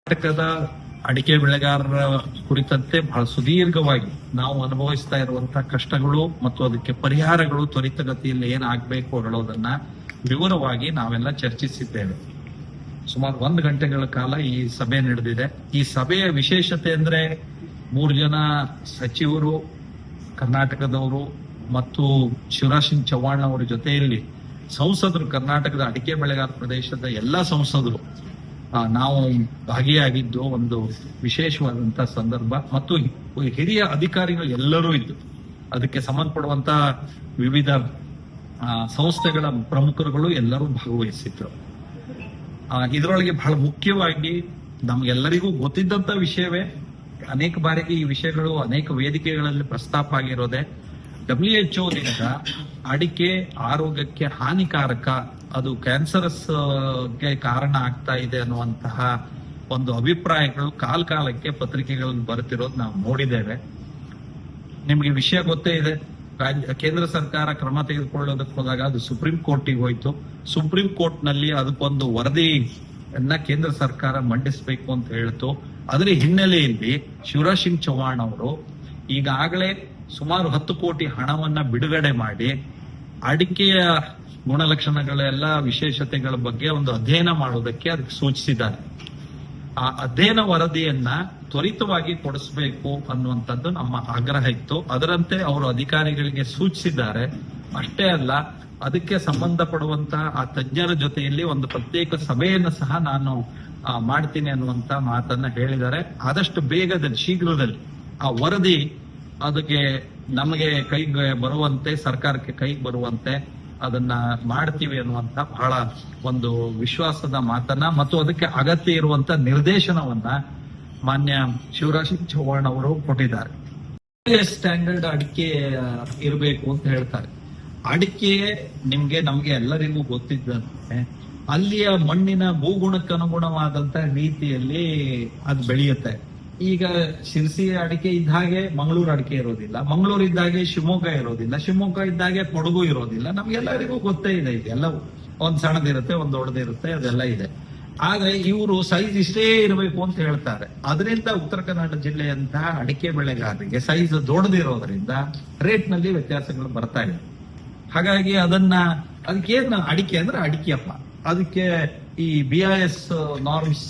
ಕರ್ನಾಟಕದ ಅಡಿಕೆ ಬೆಳೆಗಾರರ ಕುರಿತಂತೆ ಬಹಳ ಸುದೀರ್ಘವಾಗಿ ನಾವು ಅನುಭವಿಸ್ತಾ ಇರುವಂತಹ ಕಷ್ಟಗಳು ಮತ್ತು ಅದಕ್ಕೆ ಪರಿಹಾರಗಳು ತ್ವರಿತಗತಿಯಲ್ಲಿ ಏನಾಗಬೇಕು ಹೇಳೋದನ್ನ ವಿವರವಾಗಿ ನಾವೆಲ್ಲ ಚರ್ಚಿಸಿದ್ದೇವೆ. ಸುಮಾರು 1 ಗಂಟೆಗಳ ಕಾಲ ಈ ಸಭೆ ನಡೆದಿದೆ. ಈ ಸಭೆಯ ವಿಶೇಷತೆ ಅಂದ್ರೆ 3 ಜನ ಸಚಿವರು ಕರ್ನಾಟಕದವರು ಮತ್ತು ಶಿವರಾಜ್ ಸಿಂಗ್ ಚೌಹಾಣ್ ಅವರ ಜೊತೆಯಲ್ಲಿ ಸಂಸದರು, ಕರ್ನಾಟಕದ ಅಡಿಕೆ ಬೆಳೆಗಾರ ಪ್ರದೇಶದ ಎಲ್ಲಾ ಸಂಸದರು ನಾವು ಭಾಗಿಯಾಗಿದ್ದು ಒಂದು ವಿಶೇಷವಾದಂತಹ ಸಂದರ್ಭ. ಮತ್ತು ಹಿರಿಯ ಅಧಿಕಾರಿಗಳು ಎಲ್ಲರೂ ಇದ್ದು ಅದಕ್ಕೆ ಸಂಬಂಧಪಡುವಂತ ವಿವಿಧ ಸಂಸ್ಥೆಗಳ ಪ್ರಮುಖರುಗಳು ಎಲ್ಲರೂ ಭಾಗವಹಿಸಿದ್ರು. ಇದರೊಳಗೆ ಬಹಳ ಮುಖ್ಯವಾಗಿ ನಮ್ಗೆಲ್ಲರಿಗೂ ಗೊತ್ತಿದ್ದಂತ ವಿಷಯವೇ, ಅನೇಕ ಬಾರಿಗೆ ಈ ವಿಷಯಗಳು ಅನೇಕ ವೇದಿಕೆಗಳಲ್ಲಿ ಪ್ರಸ್ತಾಪ ಆಗಿರೋದೆ. WHO ಅಡಿಕೆ ಆರೋಗ್ಯಕ್ಕೆ ಹಾನಿಕಾರಕ, ಅದು ಕ್ಯಾನ್ಸರಸ್ ಗೆ ಕಾರಣ ಆಗ್ತಾ ಇದೆ ಅನ್ನುವಂತಹ ಒಂದು ಅಭಿಪ್ರಾಯಗಳು ಕಾಲಕ್ಕೆ ಪತ್ರಿಕೆಗಳಲ್ಲಿ ಬರುತ್ತಿರೋದು ನಾವು ನೋಡಿದ್ದೇವೆ. ನಿಮಗೆ ವಿಷಯ ಗೊತ್ತೇ ಇದೆ. ಕೇಂದ್ರ ಸರ್ಕಾರ ಕ್ರಮ ತೆಗೆದುಕೊಳ್ಳೋದಕ್ಕೆ ಹೋದಾಗ ಅದು ಸುಪ್ರೀಂ ಕೋರ್ಟಿಗೆ ಹೋಯ್ತು. ಸುಪ್ರೀಂ ಕೋರ್ಟ್ ನಲ್ಲಿ ಅದಕ್ಕೊಂದು ವರದಿಯನ್ನ ಕೇಂದ್ರ ಸರ್ಕಾರ ಮಂಡಿಸಬೇಕು ಅಂತ ಹೇಳ್ತು. ಅದರ ಹಿನ್ನೆಲೆಯಲ್ಲಿ ಶಿವರಾಜ್ ಸಿಂಗ್ ಚೌಹಾಣ್ ಅವರು ಈಗಾಗಲೇ ಸುಮಾರು 10 ಕೋಟಿ ಹಣವನ್ನ ಬಿಡುಗಡೆ ಮಾಡಿ ಅಡಿಕೆಯ ಗುಣಲಕ್ಷಣಗಳೆಲ್ಲ ವಿಶೇಷತೆಗಳ ಬಗ್ಗೆ ಒಂದು ಅಧ್ಯಯನ ಮಾಡೋದಕ್ಕೆ ಅದಕ್ಕೆ ಸೂಚಿಸಿದ್ದಾರೆ. ಆ ಅಧ್ಯಯನ ವರದಿಯನ್ನ ತ್ವರಿತವಾಗಿ ಕೊಡಿಸಬೇಕು ಅನ್ನುವಂಥದ್ದು ನಮ್ಮ ಆಗ್ರಹ ಇತ್ತು. ಅದರಂತೆ ಅವರು ಅಧಿಕಾರಿಗಳಿಗೆ ಸೂಚಿಸಿದ್ದಾರೆ. ಅಷ್ಟೇ ಅಲ್ಲ, ಅದಕ್ಕೆ ಸಂಬಂಧಪಡುವಂತಹ ಆ ತಜ್ಞರ ಜೊತೆಯಲ್ಲಿ ಒಂದು ಪ್ರತ್ಯೇಕ ಸಭೆಯನ್ನು ಸಹ ನಾನು ಮಾಡ್ತೀನಿ ಅನ್ನುವಂತ ಮಾತನ್ನ ಹೇಳಿದ್ದಾರೆ. ಆದಷ್ಟು ಬೇಗದಲ್ಲಿ, ಶೀಘ್ರದಲ್ಲಿ ಆ ವರದಿ ಅದಕ್ಕೆ ನಮಗೆ ಕೈಗೆ ಬರುವಂತೆ, ಸರ್ಕಾರಕ್ಕೆ ಕೈಗೆ ಬರುವಂತೆ ಅದನ್ನ ಮಾಡ್ತೀವಿ ಅನ್ನುವಂತ ಬಹಳ ಒಂದು ವಿಶ್ವಾಸದ ಮಾತನ್ನ ಮತ್ತು ಅದಕ್ಕೆ ಅಗತ್ಯ ಇರುವಂತ ನಿರ್ದೇಶನವನ್ನ ಮಾನ್ಯ ಶಿವರಾಜ್ ಸಿಂಗ್ ಚೌಹಾಣ್ ಅವರು ಕೊಟ್ಟಿದ್ದಾರೆ. ಸ್ಟ್ಯಾಂಡರ್ಡ್ ಅಡಿಕೆ ಇರಬೇಕು ಅಂತ ಹೇಳ್ತಾರೆ. ಅಡಿಕೆ ನಮ್ಗೆ ಎಲ್ಲರಿಗೂ ಗೊತ್ತಿದ್ದಂತೆ ಅಲ್ಲಿಯ ಮಣ್ಣಿನ ಭೂಗುಣಕ್ಕೆ ಅನುಗುಣವಾದಂತ ರೀತಿಯಲ್ಲಿ ಅದು ಬೆಳೆಯುತ್ತೆ. ಈಗ ಶಿರ್ಸಿ ಅಡಿಕೆ ಇದ್ದ ಹಾಗೆ ಮಂಗಳೂರು ಅಡಿಕೆ ಇರೋದಿಲ್ಲ, ಮಂಗಳೂರು ಇದ್ದಾಗೆ ಶಿವಮೊಗ್ಗ ಇರೋದಿಲ್ಲ, ಶಿವಮೊಗ್ಗ ಇದ್ದಾಗೆ ಕೊಡಗು ಇರೋದಿಲ್ಲ. ನಮ್ಗೆಲ್ಲರಿಗೂ ಗೊತ್ತೇ ಇದೆ. ಇದೆಲ್ಲ ಒಂದ್ ಸಣ್ಣದಿರುತ್ತೆ, ಒಂದ್ ದೊಡ್ಡದಿರುತ್ತೆ, ಅದೆಲ್ಲ ಇದೆ. ಆದ್ರೆ ಇವರು ಸೈಜ್ ಇಷ್ಟೇ ಇರಬೇಕು ಅಂತ ಹೇಳ್ತಾರೆ. ಅದರಿಂದ ಉತ್ತರ ಕನ್ನಡ ಜಿಲ್ಲೆಯಂತಹ ಅಡಿಕೆ ಬೆಳೆಗಾರರಿಗೆ ಸೈಜ್ ದೊಡ್ಡದಿರೋದ್ರಿಂದ ರೇಟ್ ನಲ್ಲಿ ವ್ಯತ್ಯಾಸಗಳು ಬರ್ತಾ ಇದೆ. ಹಾಗಾಗಿ ಅದಕ್ಕೇನು ಅಡಿಕೆ ಅಂದ್ರೆ ಅಡಿಕೆಯಪ್ಪ, ಅದಕ್ಕೆ ಈ BIS ನಾರ್ಮ್ಸ್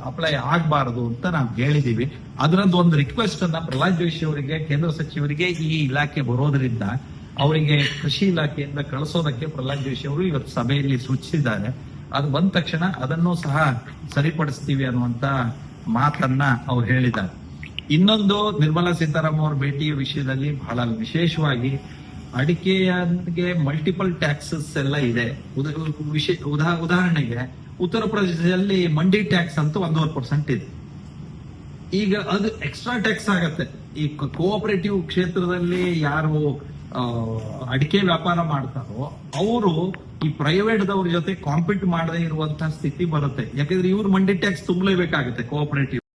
ಅಪ್ಲೈ ಆಗಬಾರದು ಅಂತ ನಾವು ಹೇಳಿದೀವಿ. ಅದರದ್ದು ಒಂದು ರಿಕ್ವೆಸ್ಟ್ ಅನ್ನ ಪ್ರಹ್ಲಾದ್ ಜೋಶಿ ಅವರಿಗೆ, ಕೇಂದ್ರ ಸಚಿವರಿಗೆ ಈ ಇಲಾಖೆ ಬರೋದ್ರಿಂದ ಅವರಿಗೆ ಕೃಷಿ ಇಲಾಖೆಯಿಂದ ಕಳಿಸೋದಕ್ಕೆ ಪ್ರಹ್ಲಾದ್ ಜೋಶಿ ಅವರು ಇವತ್ತು ಸಭೆಯಲ್ಲಿ ಸೂಚಿಸಿದ್ದಾರೆ. ಅದು ಬಂದ ತಕ್ಷಣ ಅದನ್ನು ಸಹ ಸರಿಪಡಿಸ್ತೀವಿ ಅನ್ನುವಂತ ಮಾತನ್ನ ಅವ್ರು ಹೇಳಿದ್ದಾರೆ. ಇನ್ನೊಂದು, ನಿರ್ಮಲಾ ಸೀತಾರಾಮನ್ ಅವರ ಭೇಟಿಯ ವಿಷಯದಲ್ಲಿ ಬಹಳ ವಿಶೇಷವಾಗಿ ಅಡಿಕೆಗೆ ಮಲ್ಟಿಪಲ್ ಟ್ಯಾಕ್ಸಸ್ ಎಲ್ಲ ಇದೆ. ಉದಾಹರಣೆಗೆ ಉತ್ತರ ಪ್ರದೇಶದಲ್ಲಿ ಮಂಡಿ ಟ್ಯಾಕ್ಸ್ ಅಂತ 1.5% ಇದೆ. ಈಗ ಅದು ಎಕ್ಸ್ಟ್ರಾ ಟ್ಯಾಕ್ಸ್ ಆಗತ್ತೆ. ಈ ಕೋಆಪರೇಟಿವ್ ಕ್ಷೇತ್ರದಲ್ಲಿ ಯಾರು ಅಡಿಕೆ ವ್ಯಾಪಾರ ಮಾಡ್ತಾರೋ ಅವರು ಈ ಪ್ರೈವೇಟ್ ದವ್ರ ಜೊತೆ ಕಾಂಪೀಟ್ ಮಾಡದೇ ಇರುವಂತಹ ಸ್ಥಿತಿ ಬರುತ್ತೆ. ಯಾಕಂದ್ರೆ ಇವ್ರು ಮಂಡಿ ಟ್ಯಾಕ್ಸ್ ತುಂಬಲೇಬೇಕಾಗುತ್ತೆ ಕೋಆಪರೇಟಿವ್.